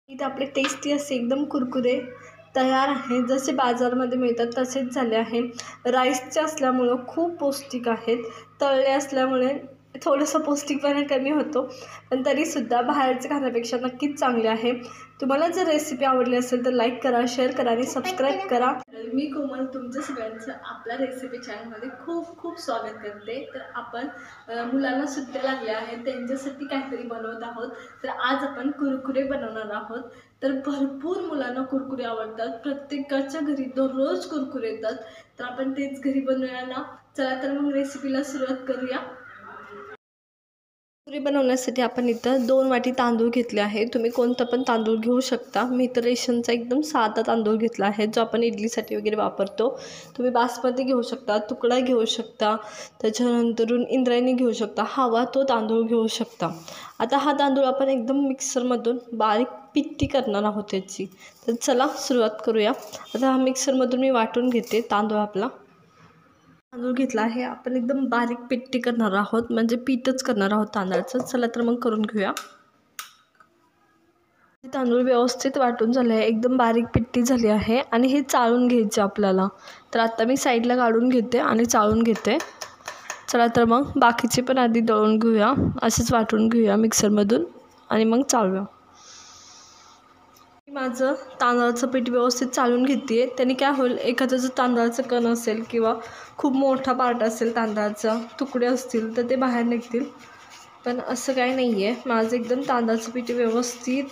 इथे आपले टेस्टी असे एकदम कुरकुरे तयार आहे, जसे बाजारमध्ये मिळतात तसेच झाले आहे। राईसचे असल्यामुळं खूप पौष्टिक आहेत, तळले असल्यामुळे थोडंसं पौष्टिकपणा कमी होतो, पण तरीसुद्धा बाहेरचं खाण्यापेक्षा नक्कीच चांगले आहे। तुम्हाला जर रेसिपी आवडली असेल तर लाईक करा, शेअर करा आणि सबस्क्राईब करा। मी कोमल तुमच्या सगळ्यांचं आपल्या रेसिपी चॅनलमध्ये खूप खूप स्वागत करते। तर आपण मुलांना सुट्ट्या लागल्या आहेत, त्यांच्यासाठी काहीतरी बनवत आहोत। तर आज आपण कुरकुरे बनवणार आहोत। तर भरपूर मुलांना कुरकुरे आवडतात, प्रत्येकाच्या घरी दररोज कुरकुरे येतात। तर आपण तेच घरी बनवूया ना। चला तर मग रेसिपीला सुरुवात करूया। कुरकुरे बनवण्यासाठी आपण इथं 2 वाटी तांदूळ घेतले आहे। तुम्ही कोणता पण तांदूळ घेऊ शकता। मी तर रेशनचा एकदम साधा तांदूळ घेतला आहे, जो आपण इडलीसाठी वगैरे वापरतो। तुम्ही बासमती घेऊ शकता, तुकडा घेऊ शकता, त्याच्यानंतरून इंद्रायणी घेऊ शकता, हवा तो तांदूळ घेऊ शकता। आता हा तांदूळ आपण एकदम मिक्सरमधून बारीक पिट्टी करणार आहोत त्याची। तर चला सुरुवात करूया। आता हा मिक्सरमधून मी वाटून घेते तांदूळ आपला। तांदूळ घेतला आहे आपण एकदम बारीक पिट्टी करणार आहोत, म्हणजे पीठच करणार आहोत तांदळाचं। चला तर मग करून घेऊया। तांदूळ व्यवस्थित वाटून झाले आहे, एकदम बारीक पिट्टी झाली आहे आणि हे चाळून घ्यायचे आपल्याला। तर आता मी साईडला काढून घेते आणि चाळून घेते। चला तर मग बाकीचे पण आधी दळून घेऊया, असेच वाटून घेऊया मिक्सरमधून आणि मग चाळूया। माझं तांदळाचं पीठ व्यवस्थित चाळून घेते। त्याने काय होईल, एखादं जर तांदळाचं कण असेल किंवा खूप मोठा पार्ट असेल तांदळाचा, तुकडे असतील तर ते बाहेर निघतील, पण असं काही नाही आहे। माझं एकदम तांदळाचं पीठ व्यवस्थित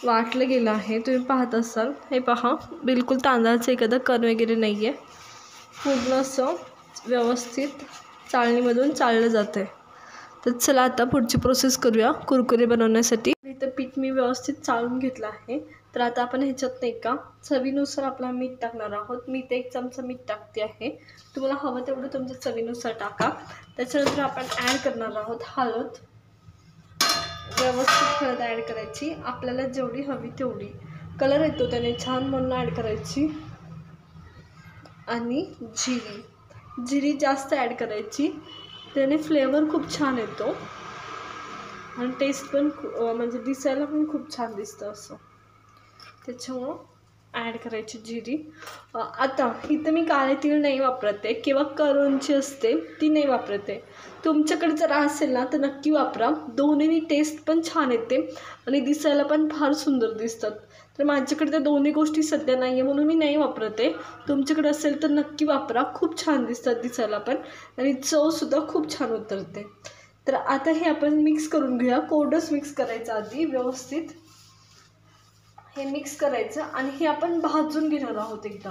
वाटलं गेलं आहे, तुम्ही पाहत असाल। हे पहा, बिलकुल तांदळाचं एखादं कण वगैरे नाही आहे, पूर्ण असं व्यवस्थित चाळणीमधून चाळलं जातं आहे। तर चला आता पुढची प्रोसेस करूया कुरकुरे बनवण्यासाठी। इथं पीठ मी व्यवस्थित चाळून घेतलं आहे। तर आता आपण ह्याच्यात नाही का चवीनुसार आपला मीठ टाकणार आहोत। मी इथे 1 चमचा मीठ टाकते आहे, तुम्हाला हवं तेवढं तुमच्या चवीनुसार टाका। त्याच्यानंतर आपण ॲड करणार आहोत हळद, व्यवस्थित हळद ॲड करायची, आपल्याला जेवढी हवी तेवढी। कलर येतो त्याने छान म्हणून ॲड करायची। आणि जिरी जास्त ॲड करायची, त्याने फ्लेवर खूप छान येतो आणि टेस्ट पण म्हणजे दिसायला पण खूप छान दिसतं असं, त्याच्यामुळं ॲड करायची जिरी। आता इथं मी काळे तीळ नाही वापरते किंवा करंजी असते ती नाही वापरते। तुमच्याकडे जर असेल ना तर नक्की वापरा, दोन्हीनी टेस्ट पण छान येते आणि दिसायला पण फार सुंदर दिसतात। तर माझ्याकडे त्या दोन्ही गोष्टी सध्या नाही आहे म्हणून मी नाही वापरते। तुमच्याकडे असेल तर नक्की वापरा, खूप छान दिसतात दिसायला पण आणि चवसुद्धा खूप छान उतरते। तर आता हे आपण मिक्स करून घेऊया, कोरडंच मिक्स करायचं आधी व्यवस्थित। हे मिक्स करायचं आणि हे आपण भाजून घेणार आहोत एकदा।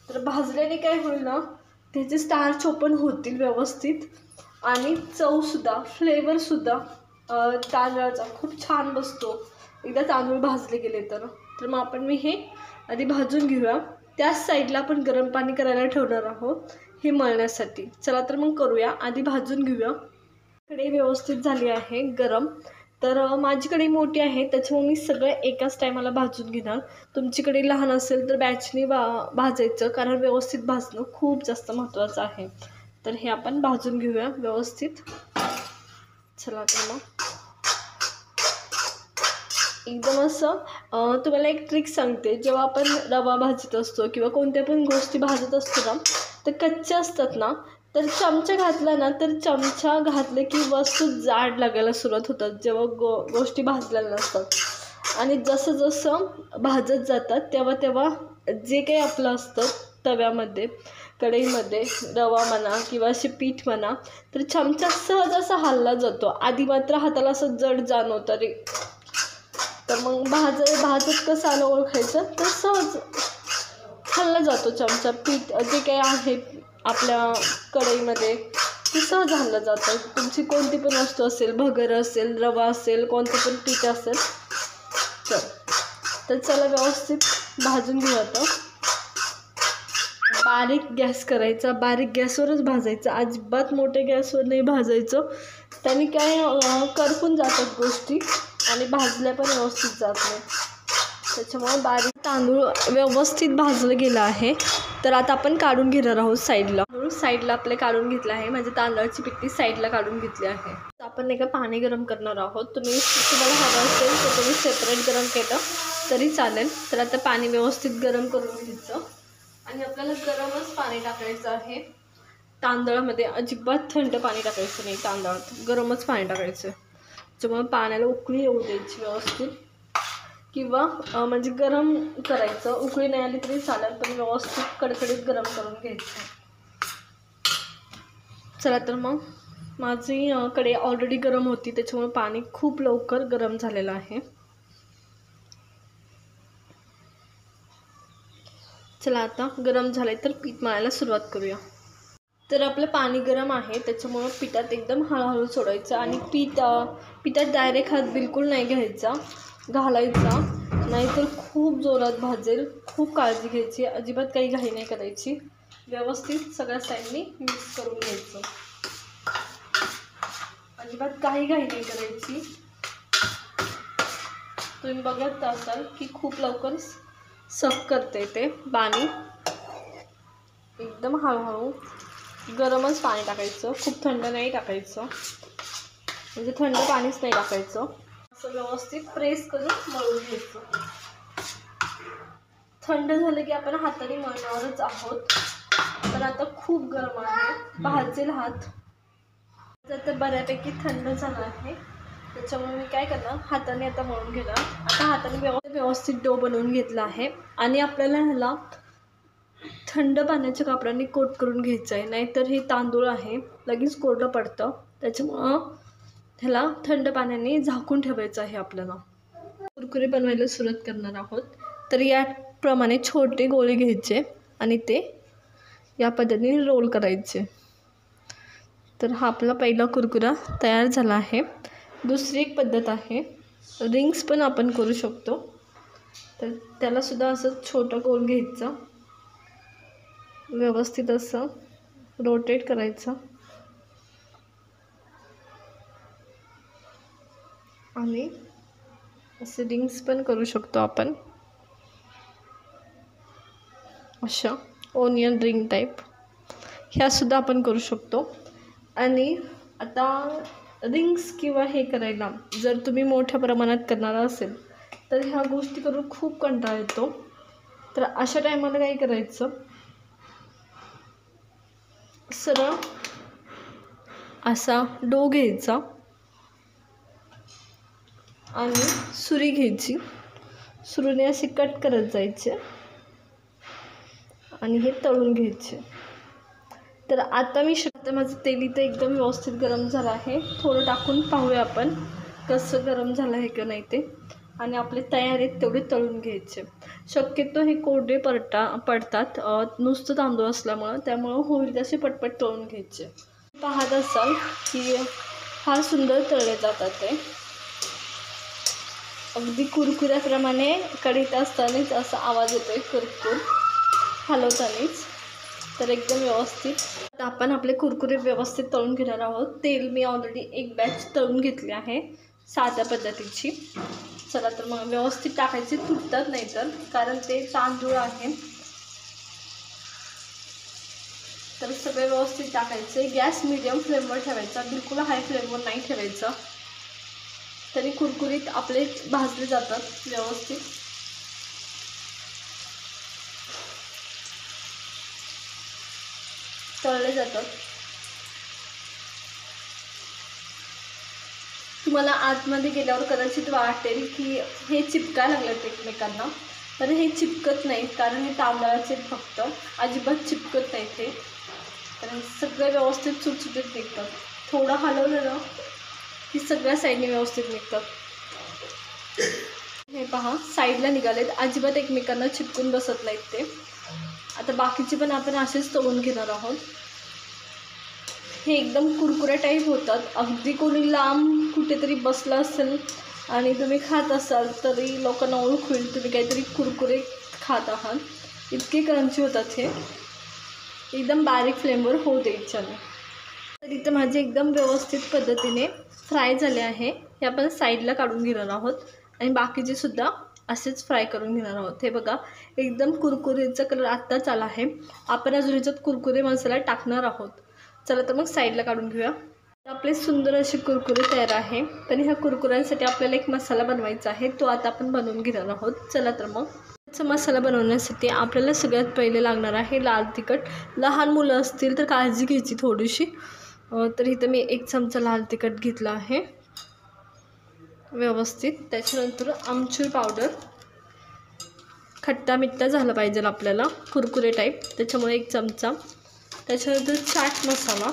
तर भाजल्याने काय होईल ना, त्याचे स्टार्च ओपन होतील व्यवस्थित आणि चवसुद्धा फ्लेवरसुद्धा तांदळाचा खूप छान बसतो एकदा तांदूळ भाजले गेले तर। तर मग आपण हे आधी भाजून घेऊया। त्याच साईडला आपण गरम पाणी करायला ठेवणार आहोत हे मळण्यासाठी। चला तर मग करूया, आधी भाजून घेऊया। कढई व्यवस्थित झाली आहे गरम, तर माझी कढई मोठी आहे त्याच्यामुळे मी सगळं एकाच टायमाला भाजून घेणार। तुमची कढई लहान असेल तर बॅचने भाजायचं, कारण व्यवस्थित भाजणं खूप जास्त महत्त्वाचं आहे। तर हे आपण भाजून घेऊया व्यवस्थित। चला तर मग एकदम असं तुम्हाला एक ट्रिक सांगते, जेव्हा आपण रवा भाजत असतो किंवा कोणत्या पण गोष्टी भाजत असतो ना, तर कच्च्या असतात ना, तर चमचा घातला ना, तर चमचा घातलं की वस्तू जाड लागायला सुरुवात होतात जेव्हा गोष्टी भाजलेल्या नसतात। आणि जसं जसं भाजत जातात तेव्हा तेव्हा जे काही आपलं असतं तव्यामध्ये, कढईमध्ये रवा म्हणा किंवा असे पीठ म्हणा, तर चमचा सहज असा हलला जातो। आधी मात्र हाताला असं जड जाणवतं रे, तर मग भाजत कसं आलं ओळखायचं, तर सहज हलला जातो चमचा। पीठ जे काही आहे आपल्या कढईमध्ये ते सहज हललं जातं। तुमची कोणती पण वस्तू असेल, भगर असेल, रवा असेल, कोणतं पण पीठ असेल तर चला व्यवस्थित भाजून घेऊ। आता बारीक गॅस करायचा, बारीक गॅसवरच भाजायचं, अजिबात मोठ्या गॅसवर नाही भाजायचं, त्याने काय करपून जातात गोष्टी आणि भाजल्या पण व्यवस्थित जात नाही। त्याच्यामुळे बारीक तांदूळ व्यवस्थित भाजलं गेलं आहे तर आता आपण काढून घेणार आहोत साईडला. म्हणून साईडला आपले काढून घेतलं आहे. म्हणजे तांदळाची पिठी साईडला काढून घेतली आहे. तर आपण नाही का पाणी गरम करणार आहोत. तुम्हाला हवं असेल तर तुम्ही सेपरेट गरम केलं तरी चालेल. तर आता पाणी व्यवस्थित गरम करून घ्यायचं आणि आपल्याला गरमच पाणी टाकायचं आहे. तांदळामध्ये अजिबात थंड पाणी टाकायचं नाही. तांदळात गरमच पाणी टाकायचं. त्याच्यामुळे पाण्याला उकळी येऊ द्यायची व्यवस्थित, किंवा म्हणजे गरम करायचं. उकळी नाही आली तरी चालेल, पण व्यवस्थित कडकडीत गरम करून घ्यायचं. चला तर मग माझी कढई ऑलरेडी गरम होती, त्याच्यामुळे पाणी खूप लवकर गरम झालेलं आहे. चला आता गरम झाले तर पीठ मळायला सुरुवात करूया. तर आपलं पाणी गरम आहे, त्याच्यामुळं पिठात एकदम हळूहळू सोडायचं आणि पिठात डायरेक्ट हात बिलकुल नाही घालायचा, नाहीतर खूप जोरात भाजेल. खूप काळजी घ्यायची, अजिबात काही घाई नाही करायची. व्यवस्थित सगळ्या साईडनी मिक्स करून घ्यायचं. अजिबात काही घाई नाही करायची. तुम्ही बघत असाल की खूप लवकर सक करते ते पाणी. एकदम हळूहळू गरमच पाणी टाकायचं, खूप थंड नाही टाकायचं, म्हणजे थंड पाणीच नाही टाकायचं. असं व्यवस्थित प्रेस करून मळून घ्यायचं. थंड झालं की आपण हाताने मळणारच आहोत. तर आता खूप गरम आहे, भाजेल हात. तर बऱ्यापैकी थंड झालं आहे, त्याच्यामुळे मी काय करणार, हाताने आता मळून घेणार. आता हाताने व्यवस्थित डो बनवून घेतला आहे आणि आपल्याला ह्याला थंड पाण्याच्या कापडाने कोट करून घ्यायचं आहे. नाहीतर हे तांदूळ आहे लगेच कोरडं पडतं, त्याच्यामुळं ह्याला थंड पाण्याने झाकून ठेवायचं आहे. आपल्याला कुरकुरे बनवायला सुरुवात करणार आहोत. तर याप्रमाणे छोटे गोळे घ्यायचे आणि ते या पद्धतीने रोल करायचे. तर हा आपला पहिला कुरकुरा तयार झाला आहे. दुसरी एक पद्धत आहे, रिंग्स पण आपण करू शकतो. तर त्यालासुद्धा असं छोटं गोल घ्यायचं, व्यवस्थित असं रोटेट करायचं आणि असे रिंग्स पण करू शकतो आपण, अशा ओनियन रिंग टाईप ह्यासुद्धा आपण करू शकतो. आणि आता रिंग्स किंवा हे करायला जर तुम्ही मोठ्या प्रमाणात करणार असेल तर ह्या गोष्टी करून खूप कंटाळा येतो. तर अशा टायमाला काय करायचं, सरळ असा डो घ्यायचा आणि सुरी घ्यायची, सुरीने असे कट करत जायचे आणि हे तळून घ्यायचे. तर आता माझं तेल इथं एकदम व्यवस्थित गरम झालं आहे. थोडं टाकून पाहूया आपण कसं गरम झालं आहे का नाही ते. आणि आपले तयार आहेत तेवढे तळून घ्यायचे. शक्यतो हे कोरडे पडतात नुसतं तांदूळ असल्यामुळं, त्यामुळं होईल तसे पटपट तळून घ्यायचे. पाहत असाल की फार सुंदर तळले जातात ते, अगदी कुरकुऱ्याप्रमाणे कढईत असतानाच असा आवाज येतोय कुरकुर हलवतानाच. तर एकदम व्यवस्थित आता आपण आपले कुरकुरे व्यवस्थित तळून घेणार आहोत. तेल मी ऑलरेडी एक बॅच तळून घेतली आहे साध्या पद्धतीची. चला तर मग व्यवस्थित टाकायचे, तुटतात नाही तर, कारण ते तांदूळ आहे. तर सगळे व्यवस्थित टाकायचे. गॅस मीडियम फ्लेमवर ठेवायचा, बिलकुल हाय फ्लेमवर नाही ठेवायचं, तरी कुरकुरीत आपले भाजले जातात, व्यवस्थित तळले जातात. तुम्हाला आतमध्ये गेल्यावर कदाचित वाटेल की हे चिपकायला लागलं एकमेकांना, तर हे चिपकत नाही, कारण हे तांदळाचे फक्त अजिबात चिपकत नाही ते. तर सगळं व्यवस्थित सुटसुटीत निघतात. थोडं हलवलं ना की सगळ्या साईडने व्यवस्थित निघतात. हे पहा साईडला निघालेत, अजिबात एकमेकांना चिपकून बसत नाहीत ते. आता बाकीचे पण आपण असेच तळून घेणार आहोत. हे एकदम कुरकुरे टाईप होतात. अगदी कोणी लांब कुठेतरी बसलं असेल आणि तुम्ही खात असाल तरी लोकांना ओळख होईल तुम्ही काहीतरी कुरकुरे खात आहात. इतके क्रंची होतात हे, एकदम बारीक फ्लेमवर होऊ द्यायचे नाही. तर इथं माझे एकदम व्यवस्थित पद्धतीने फ्राय झाले आहे. हे आपण साईडला काढून घेणार आहोत. आणि बाकीचे सुद्धा असेच फ्राय करून घेणार आहोत. हे बघा एकदम कुरकुरीचा कलर आत्ताच आला आहे. आपण अजून ह्याच्यात कुरकुरे मसाला टाकणार आहोत. चला तर मग साईडला काढून घेऊया. आपले सुंदर असे कुरकुरे तयार आहे. पण ह्या कुरकुऱ्यांसाठी आपल्याला एक मसाला बनवायचा आहे, तो आता आपण बनवून घेणार आहोत. चला तर मग मसाला बनवण्यासाठी आपल्याला सगळ्यात पहिले लागणार आहे लाल तिखट. लहान मुलं असतील तर काळजी घ्यायची थोडीशी. तर इथं मी 1 चमचा लाल तिखट घेतला आहे व्यवस्थित. त्याच्यानंतर आमचूर पावडर, खट्टा मिठ्ठा झाला पाहिजे आपल्याला कुरकुरे टाईप, त्याच्यामुळे 1 चमचा. त्याच्यानंतर चाट मसाला,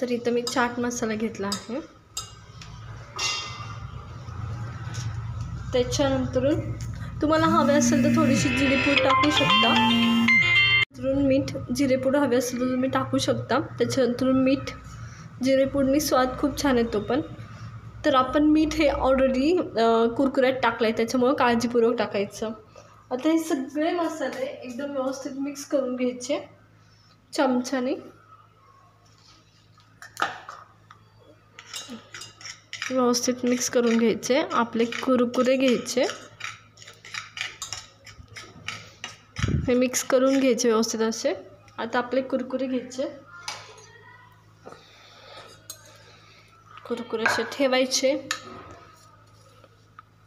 तर इथं मी चाट मसाला घेतला आहे. त्याच्यानंतर तुम्हाला हवे असेल तर थोडीशी जिरेपूड टाकू शकता. मीठ, जिरेपूड हवे असेल तर तुम्ही टाकू शकता. त्याच्यानंतर मीठ, जिरेपूडनी स्वाद खूप छान येतो. पण तर आपण मीठ हे ऑलरेडी कुरकुऱ्यात टाकलं आहे, त्याच्यामुळं काळजीपूर्वक टाकायचं. आता हे सगळे मसाले एकदम व्यवस्थित मिक्स करून घ्यायचे चमच्याने. व्यवस्थित मिक्स करून घ्यायचे. आपले कुरकुरे घ्यायचे, हे मिक्स करून घ्यायचे व्यवस्थित असे. आता आपले कुरकुरे घ्यायचे, कुरकुरे असे ठेवायचे.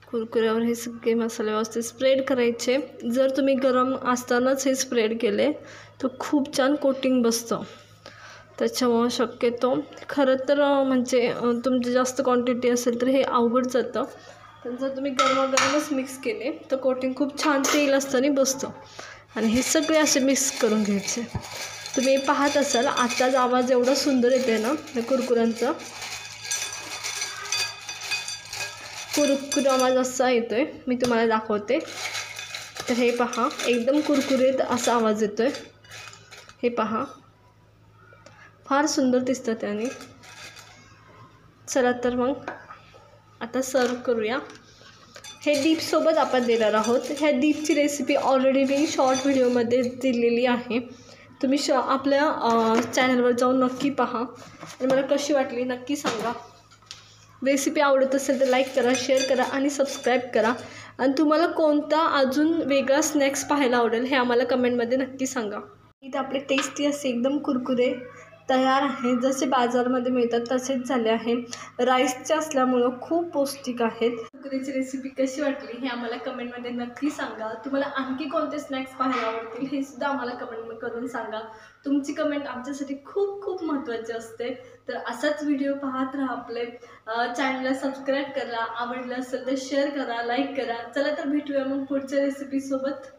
कुरकुऱ्यावर हे सगळे मसाले व्यवस्थित स्प्रेड करायचे. जर तुम्ही गरम असतानाच हे स्प्रेड केले तर खूप छान कोटिंग बसतं. त्याच्यामुळं शक्यतो खरं तर म्हणजे तुमची जास्त क्वांटिटी असेल तर हे अवघड जातं. पण जर तुम्ही गरमागरमच मिक्स केले तर कोटिंग खूप छान तेल असताना बसतं. आणि हे सगळे असे मिक्स करून घ्यायचे. तुम्ही पाहत असाल आत्ताच आवाज एवढा सुंदर येते ना या कुरकुऱ्यांचा. कुरकुर आवाज असा येतोय, मी तुम्हाला दाखवते. तर हे पहा एकदम कुरकुरीत असा आवाज येतोय. हे पहा फार सुंदर दिसतं त्याने. चला तर मग आता सर्व करूया. हे डीपसोबत आपण देणार आहोत. ह्या डीपची रेसिपी ऑलरेडी मी शॉर्ट व्हिडिओमध्ये दिलेली आहे. तुम्ही आपल्या चॅनलवर जाऊन नक्की पहा आणि मला कशी वाटली नक्की सांगा. रेसिपी आवडत असेल तर लाईक करा, शेअर करा आणि सबस्क्राईब करा. आणि तुम्हाला कोणता अजून वेगळा स्नॅक्स पाहायला आवडेल हे आम्हाला कमेंटमध्ये नक्की सांगा. इथे आपले टेस्टी असे एकदम कुरकुरे तयार आहे. जसे बाजारमध्ये मिळतात तसेच झाले आहे. राईसचे असल्यामुळं खूप पौष्टिक आहेत. कुरकुरेची रेसिपी कशी वाटली हे आम्हाला कमेंटमध्ये नक्की सांगा. तुम्हाला आणखी कोणते स्नॅक्स पाहायला आवडतील हे सुद्धा आम्हाला कमेंट करून सांगा. तुमची कमेंट आमच्यासाठी खूप खूप महत्त्वाची असते. तर असाच व्हिडिओ पाहत राहा. आपले चॅनलला सबस्क्राईब करा. आवडलं असेल तर शेअर करा, लाईक करा. चला तर भेटूया मग पुढच्या रेसिपीसोबत.